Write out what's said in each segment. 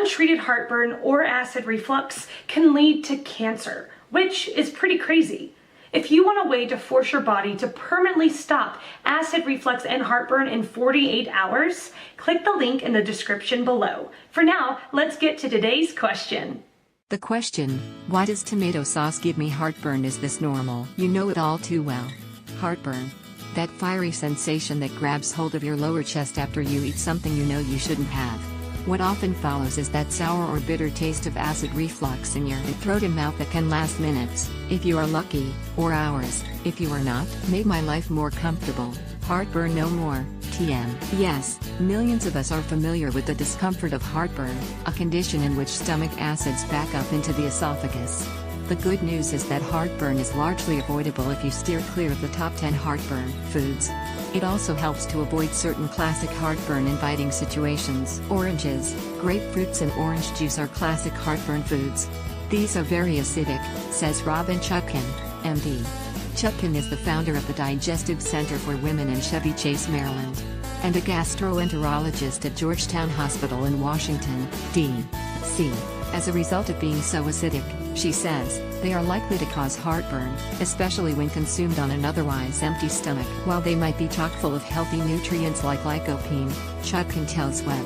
untreated heartburn or acid reflux can lead to cancer, which is pretty crazy. If you want a way to force your body to permanently stop acid reflux and heartburn in 48 hours, click the link in the description below. For now, let's get to today's question. The question, why does tomato sauce give me heartburn? Is this normal? You know it all too well. Heartburn. That fiery sensation that grabs hold of your lower chest after you eat something you know you shouldn't have. What often follows is that sour or bitter taste of acid reflux in your throat and mouth that can last minutes, if you are lucky, or hours, if you are not. Make my life more comfortable. Heartburn no more. TM. Yes, millions of us are familiar with the discomfort of heartburn, a condition in which stomach acids back up into the esophagus. The good news is that heartburn is largely avoidable if you steer clear of the top 10 heartburn foods. It also helps to avoid certain classic heartburn-inviting situations. Oranges, grapefruits and orange juice are classic heartburn foods. These are very acidic, says Robin Chutkan, MD. Chutkan is the founder of the Digestive Center for Women in Chevy Chase, Maryland, and a gastroenterologist at Georgetown Hospital in Washington, D.C. As a result of being so acidic, she says, they are likely to cause heartburn, especially when consumed on an otherwise empty stomach. While they might be chock full of healthy nutrients like lycopene, Chutkan tells Web.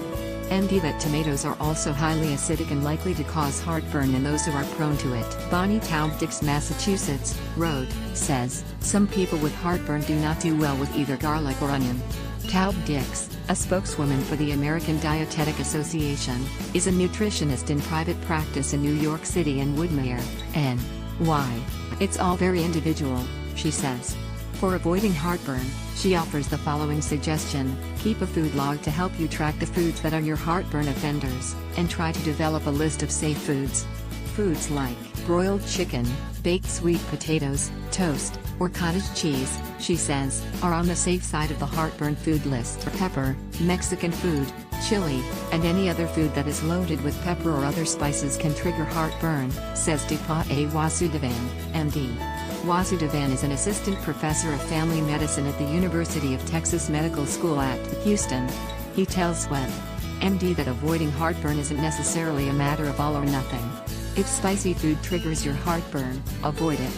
MD that tomatoes are also highly acidic and likely to cause heartburn in those who are prone to it. Bonnie Taubdix, Massachusetts, Road, says, some people with heartburn do not do well with either garlic or onion. Taubdix, a spokeswoman for the American Dietetic Association, is a nutritionist in private practice in New York City and Woodmere, N.Y. It's all very individual, she says. For avoiding heartburn, she offers the following suggestion: keep a food log to help you track the foods that are your heartburn offenders, and try to develop a list of safe foods. Foods like broiled chicken, baked sweet potatoes, toast, or cottage cheese, she says, are on the safe side of the heartburn food list. Pepper, Mexican food, chili, and any other food that is loaded with pepper or other spices can trigger heartburn, says Deepa A. Vasudevan, MD. Vasudevan is an assistant professor of family medicine at the University of Texas Medical School at Houston. He tells Web. MD that avoiding heartburn isn't necessarily a matter of all or nothing. If spicy food triggers your heartburn, avoid it.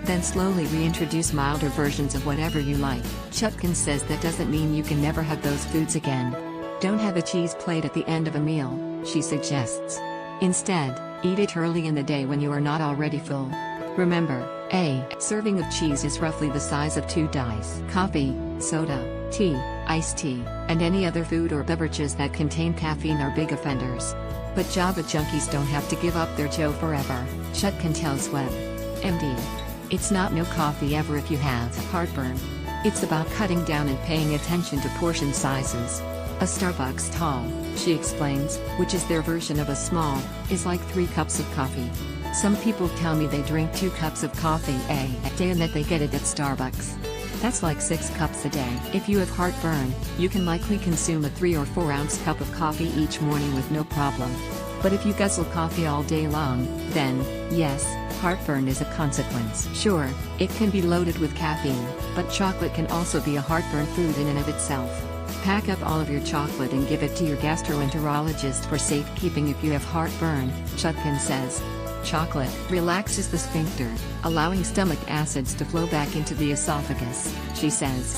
Then slowly reintroduce milder versions of whatever you like. Chutkan says that doesn't mean you can never have those foods again. Don't have a cheese plate at the end of a meal, she suggests. Instead, eat it early in the day when you are not already full. Remember, a serving of cheese is roughly the size of 2 dice. Coffee, soda, tea, iced tea, and any other food or beverages that contain caffeine are big offenders. But Java junkies don't have to give up their Joe forever, Chutkan tells Web. MD. It's not no coffee ever if you have heartburn. It's about cutting down and paying attention to portion sizes. A Starbucks tall, she explains, which is their version of a small, is like 3 cups of coffee. Some people tell me they drink 2 cups of coffee a day and that they get it at Starbucks. That's like 6 cups a day. If you have heartburn, you can likely consume a 3 or 4 ounce cup of coffee each morning with no problem. But if you guzzle coffee all day long, then, yes, heartburn is a consequence. Sure, it can be loaded with caffeine, but chocolate can also be a heartburn food in and of itself. Pack up all of your chocolate and give it to your gastroenterologist for safekeeping if you have heartburn, Chutkan says. Chocolate relaxes the sphincter, allowing stomach acids to flow back into the esophagus, she says.